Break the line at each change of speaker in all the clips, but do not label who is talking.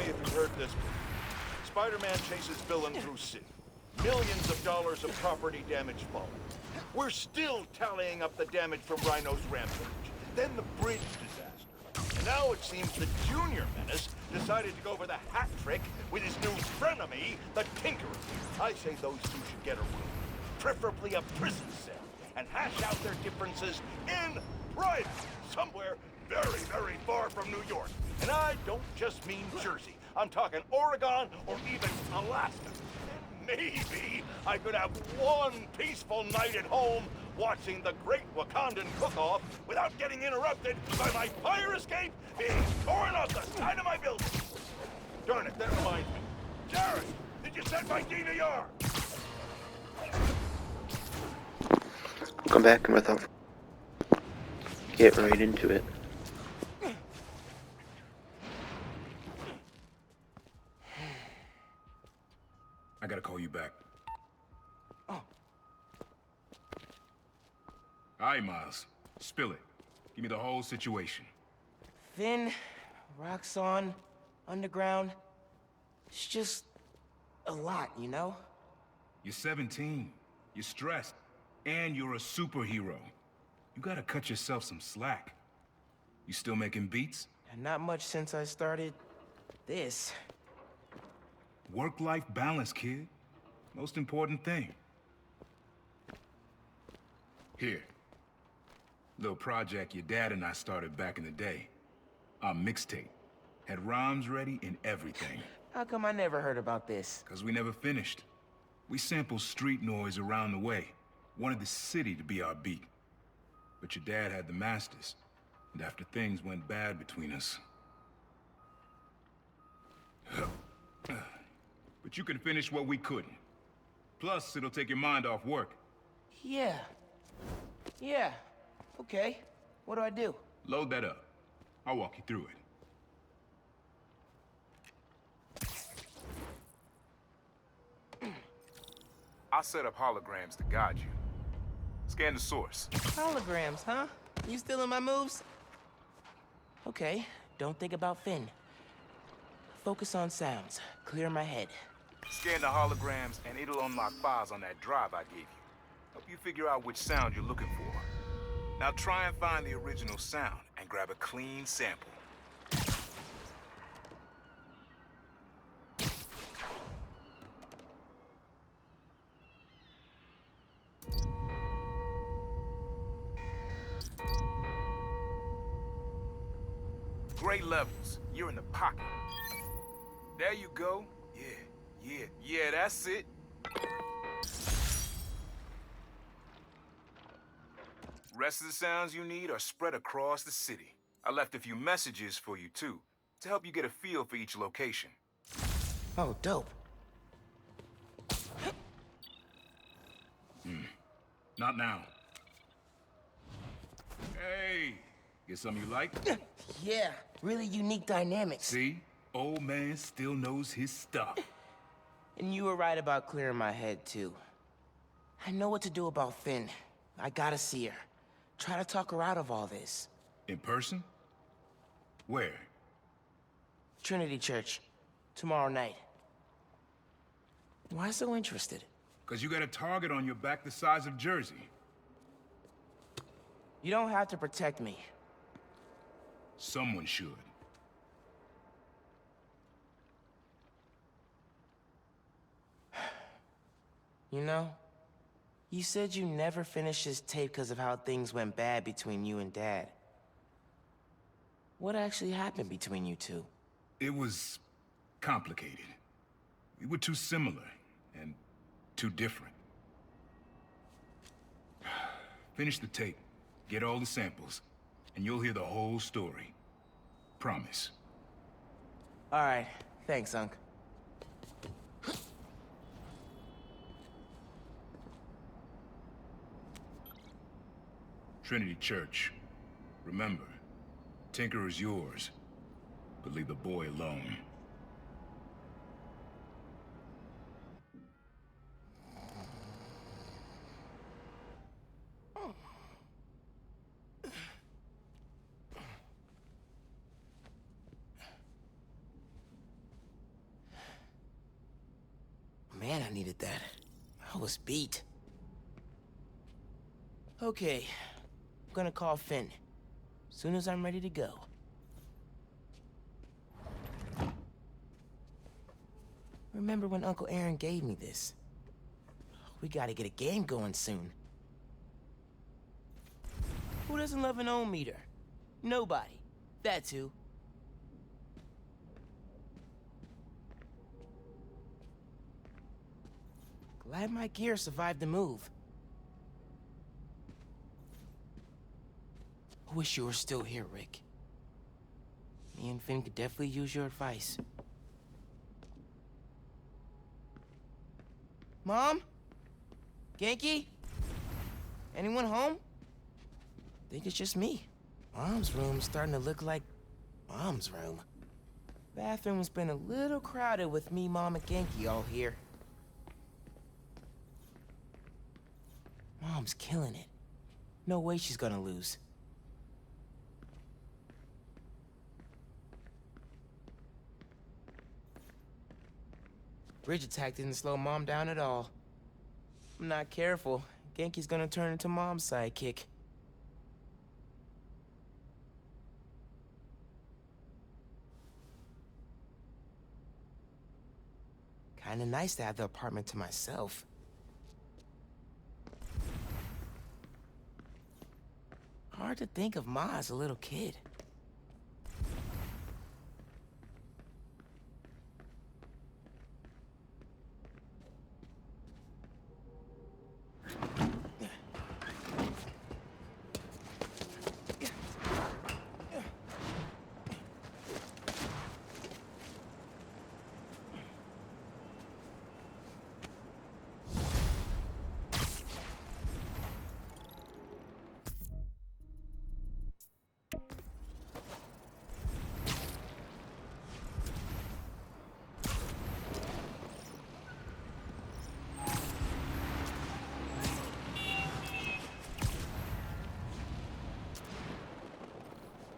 me if you've heard this. Spider-Man chases villain through city. Millions of dollars of property damage followed. We're still tallying up the damage from Rhino's rampage. Then the bridge disaster. And now it seems the Junior Menace decided to go for the hat trick with his new frenemy, the Tinkerer. I say those two should get a room, preferably a prison cell, and hash out their differences in private, somewhere very, very far from New York. And I don't just mean Jersey. I'm talking Oregon or even Alaska. And maybe I could have one peaceful night at home watching the Great Wakandan Cook-Off without getting interrupted by my fire escape being torn off the side of my building. Darn it, that reminds me. Jared, did you send my DVR?
Come back with them. Get right into it.
I gotta call you back.
Oh.
Alright, Miles. Spill it. Give me the whole situation.
Finn, Roxxon, Underground. It's just a lot, you know?
You're 17. You're stressed. And you're a superhero. You gotta cut yourself some slack. You still making beats?
And not much since I started this.
Work-life balance, kid. Most important thing. Here. Little project your dad and I started back in the day. Our mixtape. Had rhymes ready and everything.
How come I never heard about this?
'Cause we never finished. We sampled street noise around the way. Wanted the city to be our beat. But your dad had the masters. And after things went bad between us... But you can finish what we couldn't. Plus, it'll take your mind off work.
Yeah. Okay. What do I do?
Load that up. I'll walk you through it. I'll set up holograms to guide you. Scan the source.
Holograms, huh? You stealing my moves? Okay, don't think about Finn. Focus on sounds. Clear my head.
Scan the holograms, and it'll unlock files on that drive I gave you. Help you figure out which sound you're looking for. Now try and find the original sound, and grab a clean sample. Great levels. You're in the pocket. There you go. Yeah, that's it. Rest of the sounds you need are spread across the city. I left a few messages for you, too, to help you get a feel for each location.
Oh, dope.
Not now. Hey, get something you like?
Yeah, really unique dynamics.
See? Old man still knows his stuff.
And you were right about clearing my head, too. I know what to do about Finn. I gotta see her. Try to talk her out of all this.
In person? Where?
Trinity Church. Tomorrow night. Why so interested?
'Cause you got a target on your back the size of Jersey.
You don't have to protect me.
Someone should.
You know, you said you never finished this tape because of how things went bad between you and Dad. What actually happened between you two?
It was complicated. We were too similar and too different. Finish the tape, get all the samples, and you'll hear the whole story. Promise.
All right, thanks, Unc.
Trinity Church. Remember, Tinker is yours, but leave the boy alone.
needed that. I was beat. Okay, I'm gonna call Finn. Soon as I'm ready to go. Remember when Uncle Aaron gave me this? We gotta get a game going soon. Who doesn't love an ohm meter? Nobody. That's who. Glad my gear survived the move. I wish you were still here, Rick. Me and Finn could definitely use your advice. Mom? Genki? Anyone home? Think it's just me. Mom's room's starting to look like Mom's room. Bathroom's been a little crowded with me, Mom, and Genki all here. Mom's killing it. No way she's gonna lose. Bridge attack didn't slow Mom down at all. If I'm not careful, Genki's gonna turn into Mom's sidekick. Kinda nice to have the apartment to myself. Hard to think of Ma as a little kid.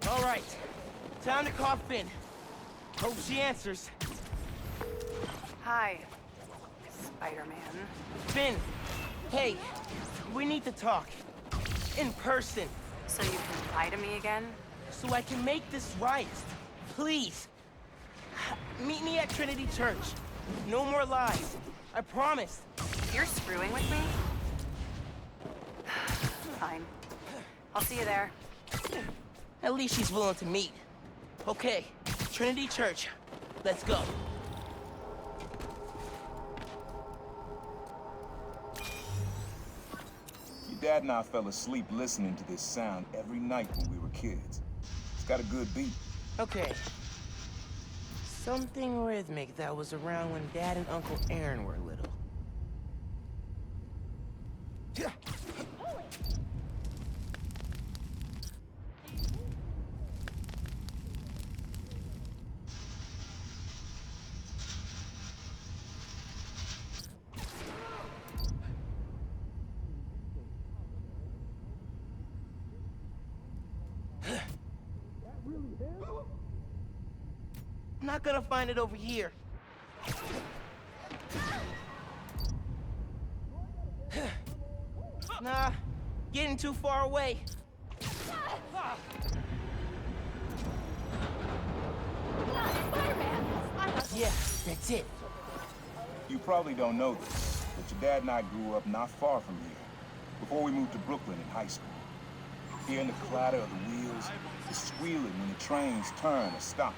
All right, time to call Finn. Hope she answers.
Hi, Spider-Man.
Finn, hey, we need to talk. In person,
So you can lie to me again?
so I can make this right. Please. Meet me at Trinity Church. No more lies. I promise.
You're screwing with me? Fine. I'll see you there.
At least she's willing to meet. Okay, Trinity Church. Let's go.
Your dad and I fell asleep listening to this sound every night when we were kids. It's got a good beat.
Okay. Something rhythmic that was around when Dad and Uncle Aaron were little. I'm not gonna find it over here. Nah, getting too far away. Yeah, that's it.
You probably don't know this, but your dad and I grew up not far from here, before we moved to Brooklyn in high school. Hearing the clatter of the wheels, the squealing when the trains turn or stop,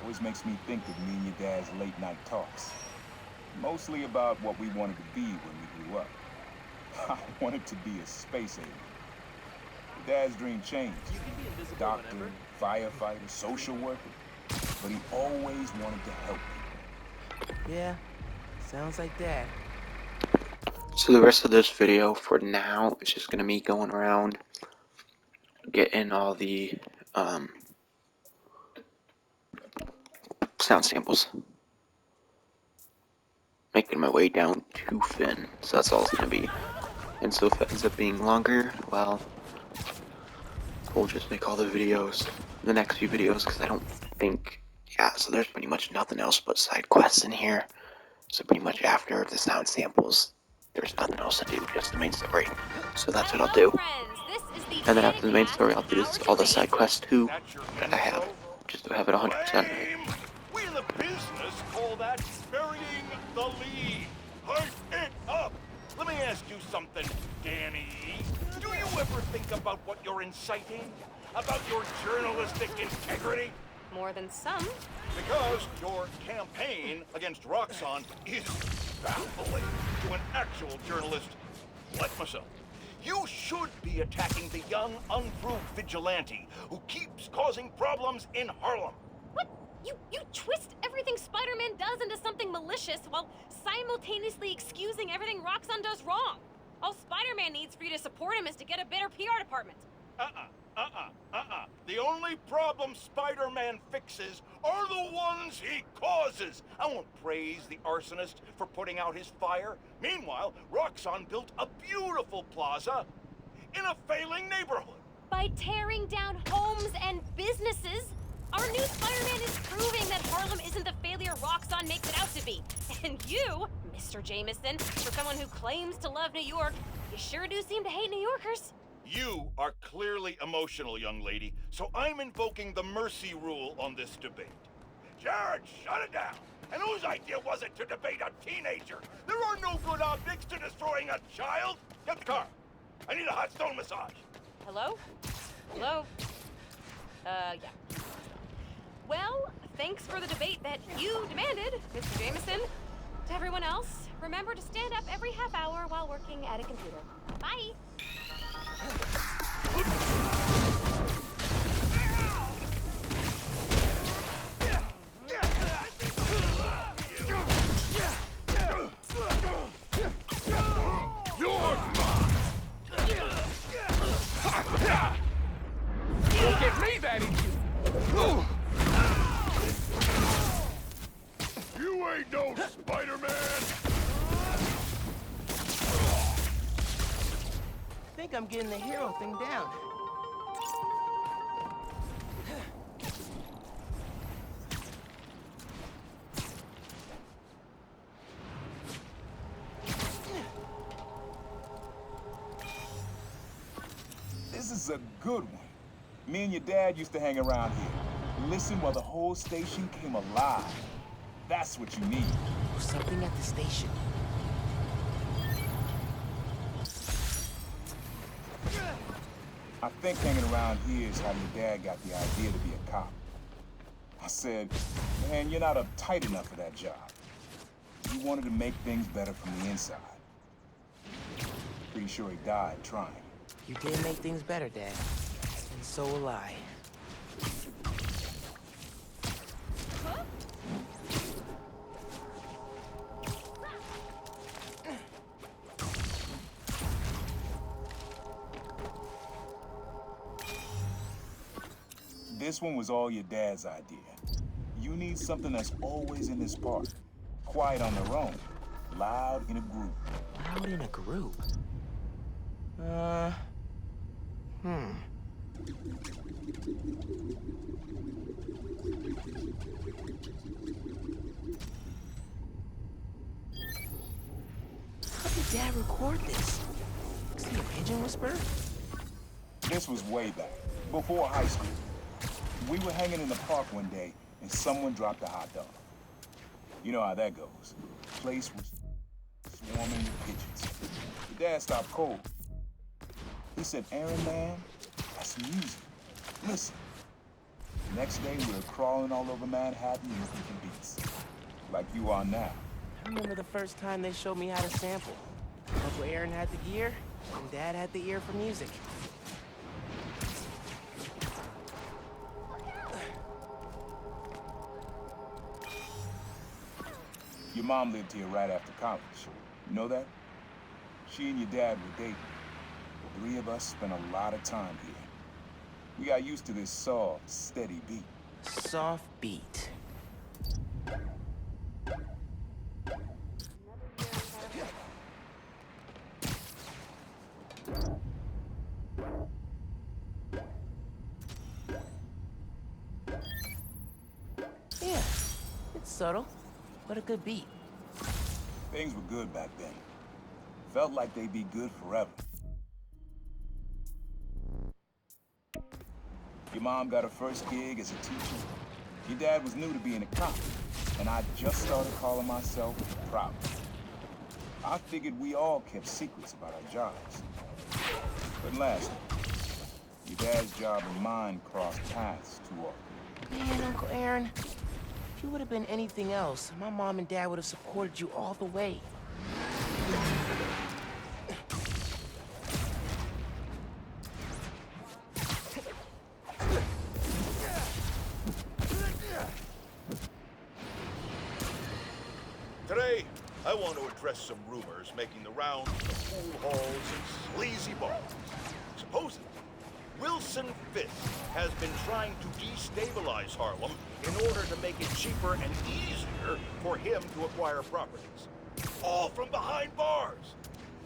always makes me think of me and your dad's late night talks. Mostly about what we wanted to be when we grew up. I wanted to be a space alien. Your dad's dream changed. Doctor, firefighter, social worker. But he always wanted to help people.
Yeah, sounds like Dad.
So the rest of this video for now is just gonna be going around getting all the sound samples, making my way down to Finn. So that's all it's gonna be. And so if it ends up being longer, well, we'll just make all the videos, the next few videos, because I don't think, yeah, so there's pretty much nothing else but side quests in here. So pretty much after the sound samples, there's nothing else to do, just the main story. So that's what I'll do.
Friends, this is the
And then after the main story, I'll do
Power
all the
Debate.
side quests too
That's your
that I have,
intro?
just to have it 100%.
Lame! We in the business call that burying the lead. Hype it up! Let me ask you something, Danny. Do you ever think about what you're inciting? About your journalistic integrity?
More than some.
Because your campaign against Roxxon is baffling to an actual journalist like myself. You should be attacking the young, unproved vigilante who keeps causing problems in Harlem.
What? You twist everything Spider-Man does into something malicious while simultaneously excusing everything Roxxon does wrong. All Spider-Man needs for you to support him is to get a better PR department.
The only problem Spider-Man fixes are the ones he causes. I won't praise the arsonist for putting out his fire. Meanwhile, Roxxon built a beautiful plaza in a failing neighborhood.
By tearing down homes and businesses, our new Spider-Man is proving that Harlem isn't the failure Roxxon makes it out to be. And you, Mr. Jameson, for someone who claims to love New York, you sure do seem to hate New Yorkers.
You are clearly emotional, young lady, so I'm invoking the mercy rule on this debate. Jared, shut it down! And whose idea was it to debate a teenager? There are no good optics to destroying a child! Get the car! I need a hot stone massage!
Hello? Hello? Yeah. Well, thanks for the debate that you demanded, Mr. Jameson. To everyone else, remember to stand up every half hour while working at a computer. Bye!
Don't get me that easy.
You ain't no Spider-Man!
I think I'm getting the hero thing down.
This is a good one. Me and your dad used to hang around here. Listen while the whole station came alive. That's what you need.
There's something at the station.
I think hanging around here is how your dad got the idea to be a cop. I said, man, you're not uptight enough for that job. He wanted to make things better from the inside. Pretty sure he died trying.
You did make things better, Dad. And so will I.
This one was all your dad's idea. You need something that's always in this park. Quiet on their own. Loud in a group.
Loud in a group? How did Dad record this? Is he a pigeon whisperer?
This was way back, before high school. We were hanging in the park one day, and someone dropped a hot dog. You know how that goes. The place was swarming with pigeons. Your dad stopped cold. He said, Aaron, man, that's music. Listen. The next day, we were crawling all over Manhattan looking for beats. Like you are now.
I remember the first time they showed me how to sample. Uncle Aaron had the gear, and Dad had the ear for music.
Your mom lived here right after college. You know that? She and your dad were dating. The three of us spent a lot of time here. We got used to this soft, steady beat.
Soft beat. Yeah, it's subtle, but a good beat.
Things were good back then. Felt like they'd be good forever. Your mom got her first gig as a teacher. Your dad was new to being a cop, and I just started calling myself proud. I figured we all kept secrets about our jobs. But lastly, your dad's job and mine crossed paths too often.
Man, Uncle Aaron, if you would have been anything else, my mom and dad would have supported you all the way.
Today, I want to address some rumors making the rounds of pool halls and sleazy bars. Supposedly, Wilson Fisk has been trying to destabilize Harlem in order to make it cheaper and easier for him to acquire properties. All from behind bars.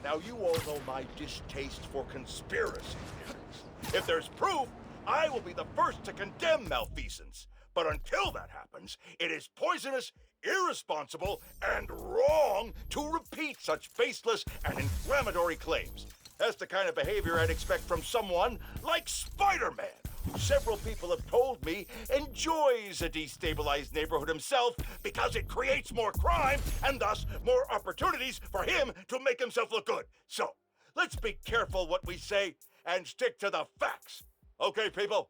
Now, you all know my distaste for conspiracy theories. If there's proof, I will be the first to condemn malfeasance. But until that happens, it is poisonous, irresponsible, and wrong to repeat such baseless and inflammatory claims. That's the kind of behavior I'd expect from someone like Spider-Man, who several people have told me enjoys a destabilized neighborhood himself because it creates more crime and thus more opportunities for him to make himself look good. So, let's be careful what we say and stick to the facts. Okay, people?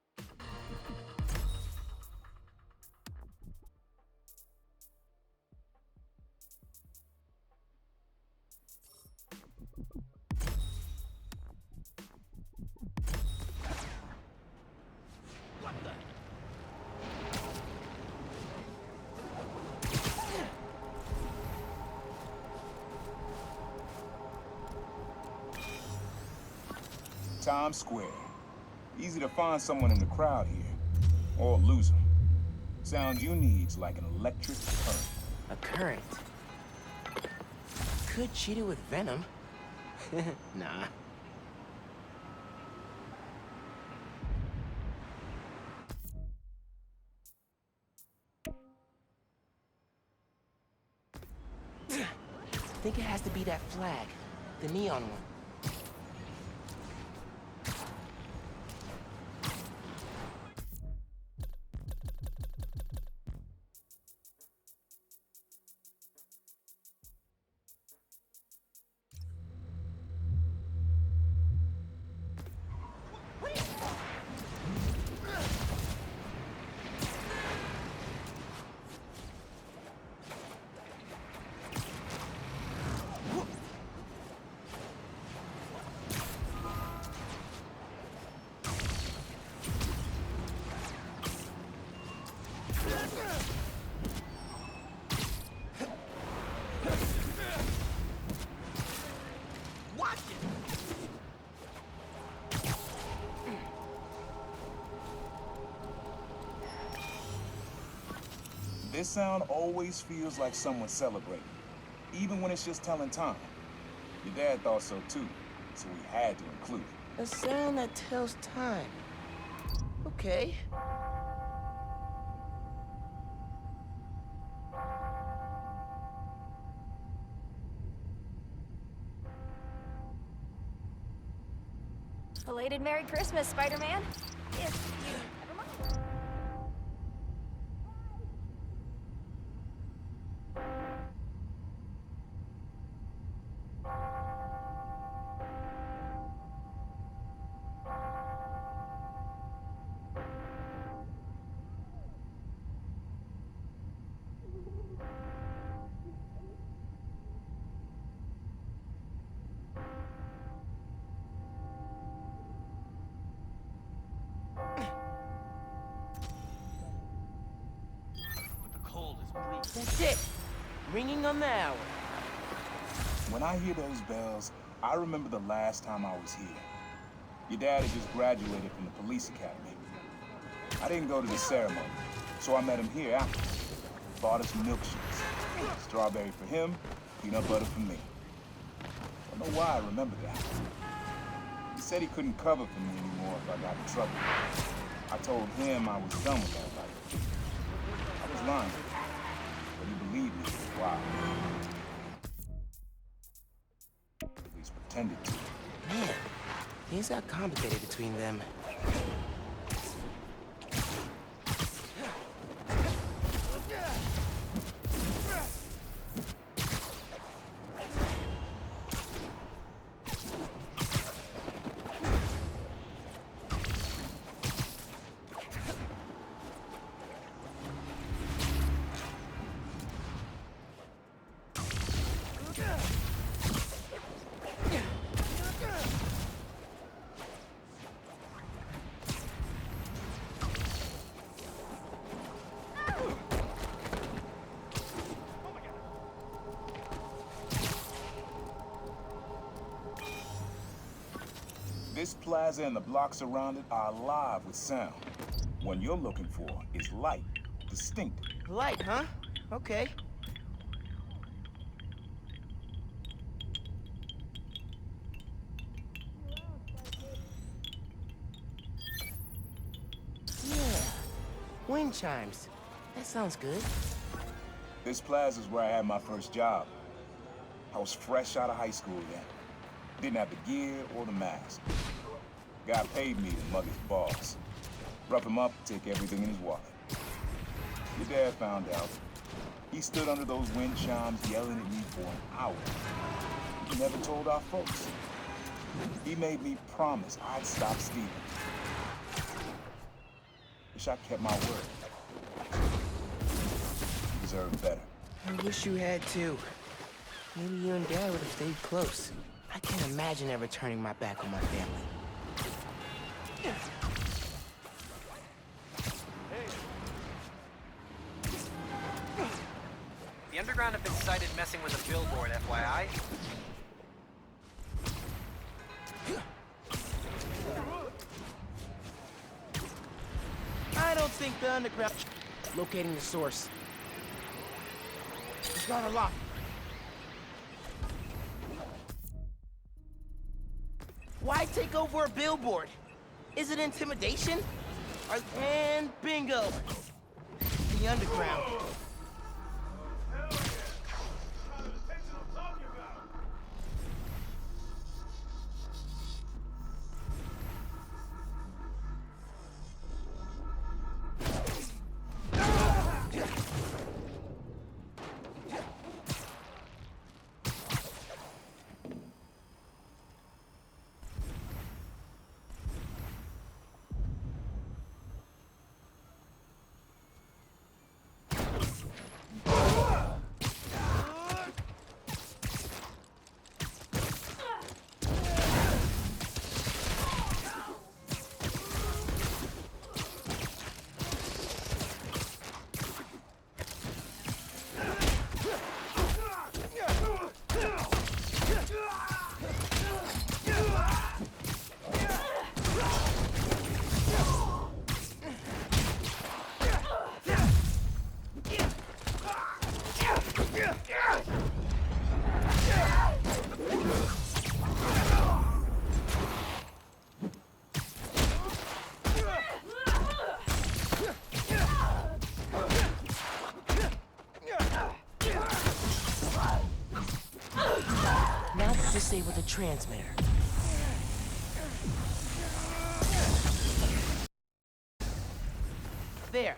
Times Square. Easy to find someone in the crowd here. Or lose them. Sound you need's like an electric current.
A current? Could cheat it with venom. Nah. I think it has to be that flag. The neon one.
This sound always feels like someone celebrating, even when it's just telling time. Your dad thought so too, so we had to include it.
A sound that tells time. Okay.
Belated Merry Christmas, Spider-Man. If you ever mind.
That's it. Ringing on the hour.
When I hear those bells, I remember the last time I was here. Your dad had just graduated from the police academy. I didn't go to the ceremony, so I met him here after. Bought us milkshakes. Strawberry for him, peanut butter for me. Don't know why I remember that. He said he couldn't cover for me anymore if I got in trouble. I told him I was done with that life. I was lying, but he believed me for a while. tended to.
Man, things got complicated between them.
This plaza and the blocks around it are alive with sound. What you're looking for is light, distinct.
Light, huh? Okay. Yeah. Wind chimes. That sounds good.
This plaza's where I had my first job. I was fresh out of high school then. Didn't have the gear or the mask. Guy paid me to mug his boss. Rough him up, take everything in his wallet. Your dad found out. He stood under those wind chimes yelling at me for an hour. He never told our folks. He made me promise I'd stop stealing. Wish I kept my word. You deserve better.
I wish you had too. Maybe you and Dad would have stayed close. I can't imagine ever turning my back on my family.
The Underground have been sighted messing with a billboard, FYI.
I don't think the Underground... Locating the source. It's got a lock. Why take over a billboard? Is it intimidation? And bingo! The Underground. Disable the transmitter. There.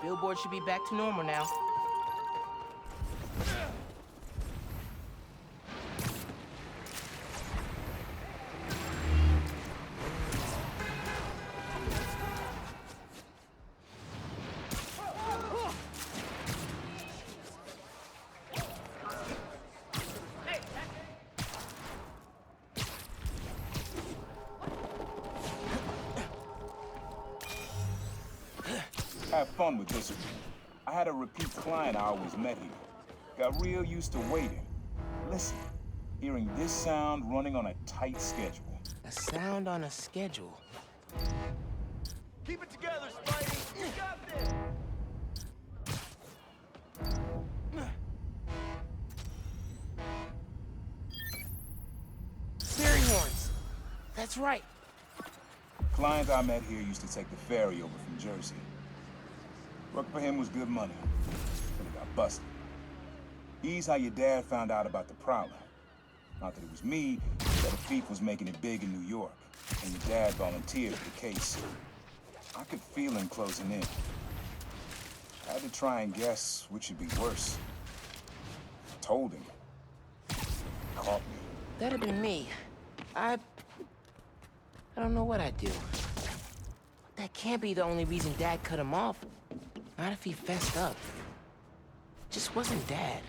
Billboard should be back to normal now.
Have fun with this one. I had a repeat client I always met here. Got real used to waiting. Listen, hearing this sound running on a tight schedule.
A sound on a schedule.
Keep it together, Spidey. You got this.
Fairy horns. That's right.
Client I met here used to take the ferry over from Jersey. Work for him was good money, but he got busted. He's how your dad found out about the Prowler. Not that it was me, that a thief was making it big in New York, and your dad volunteered for the case. I could feel him closing in. I had to try and guess which would be worse. I told him. He caught me.
That'd have been me. I don't know what I'd do. That can't be the only reason Dad cut him off. Not if he fessed up. Just wasn't Dad.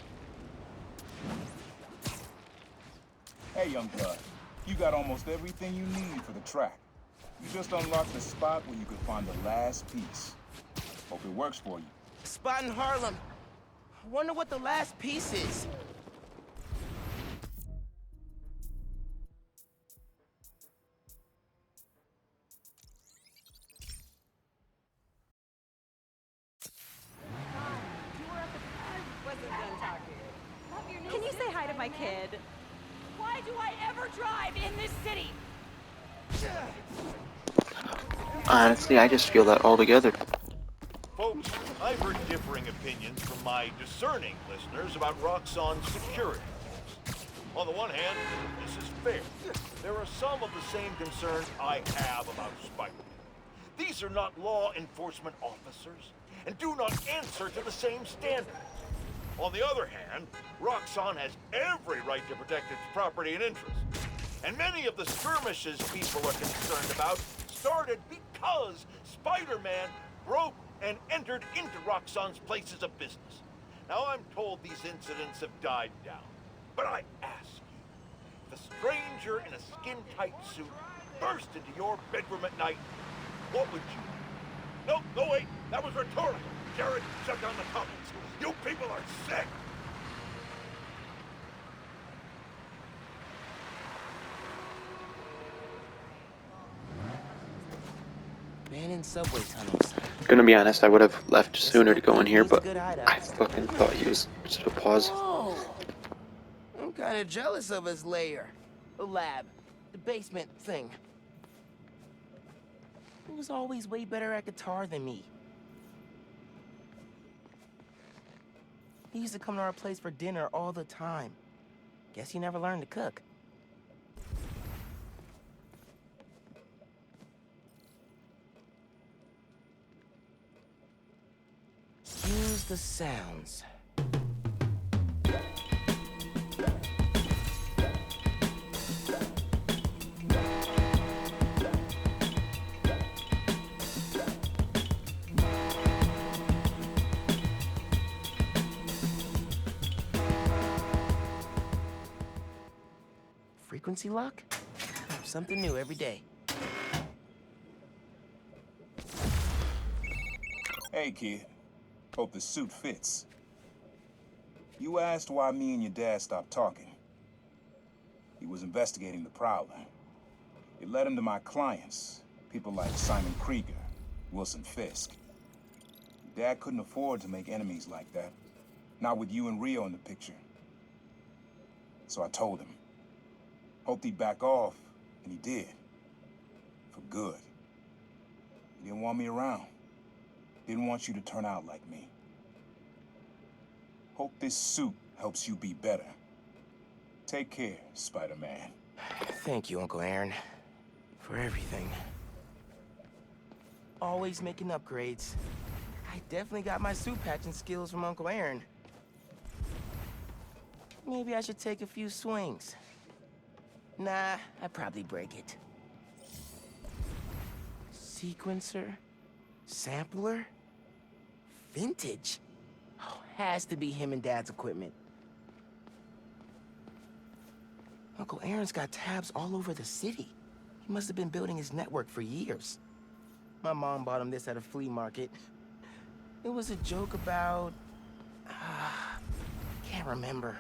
Hey, young blood. You got almost everything you need for the track. You just unlocked the spot where you could find the last piece. Hope it works for you.
Spot in Harlem. I wonder what the last piece is.
Can you say hi to my kid? Why do I ever drive in this city?
Honestly, I just feel that altogether.
Folks, I've heard differing opinions from my discerning listeners about Roxxon's security. On the one hand, this is fair. There are some of the same concerns I have about Spider-Man. These are not law enforcement officers, and do not answer to the same standards. On the other hand, Roxxon has every right to protect its property and interests. And many of the skirmishes people are concerned about started because Spider-Man broke and entered into Roxxon's places of business. Now I'm told these incidents have died down. But I ask you, if a stranger in a skin-tight suit burst into your bedroom at night, what would you do? No, wait, that was rhetorical. Jared, shut down the comments. You people are sick!
Abandoned subway tunnels.
Gonna be honest, I would have left sooner to go in here, but I fucking thought he was just a pause.
Whoa! I'm kind of jealous of his lair. The lab. The basement thing. He was always way better at guitar than me. He used to come to our place for dinner all the time. Guess he never learned to cook. Use the sounds. Frequency lock? Something new every day.
Hey, kid. Hope the suit fits. You asked why me and your dad stopped talking. He was investigating the Prowler. It led him to my clients, people like Simon Krieger, Wilson Fisk. Your dad couldn't afford to make enemies like that. Not with you and Rio in the picture. So I told him. Hoped he'd back off, and he did. For good. He didn't want me around. Didn't want you to turn out like me. Hope this suit helps you be better. Take care, Spider-Man.
Thank you, Uncle Aaron, for everything. Always making upgrades. I definitely got my suit patching skills from Uncle Aaron. Maybe I should take a few swings. Nah, I'd probably break it. Sequencer? Sampler? Vintage? Oh, has to be him and Dad's equipment. Uncle Aaron's got tabs all over the city. He must have been building his network for years. My mom bought him this at a flea market. It was a joke about... can't remember.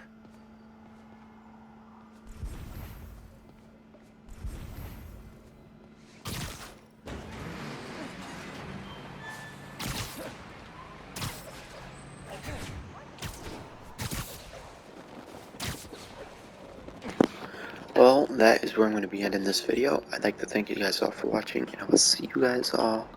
Well, that is where I'm going to be ending this video. I'd like to thank you guys all for watching, and I will see you guys all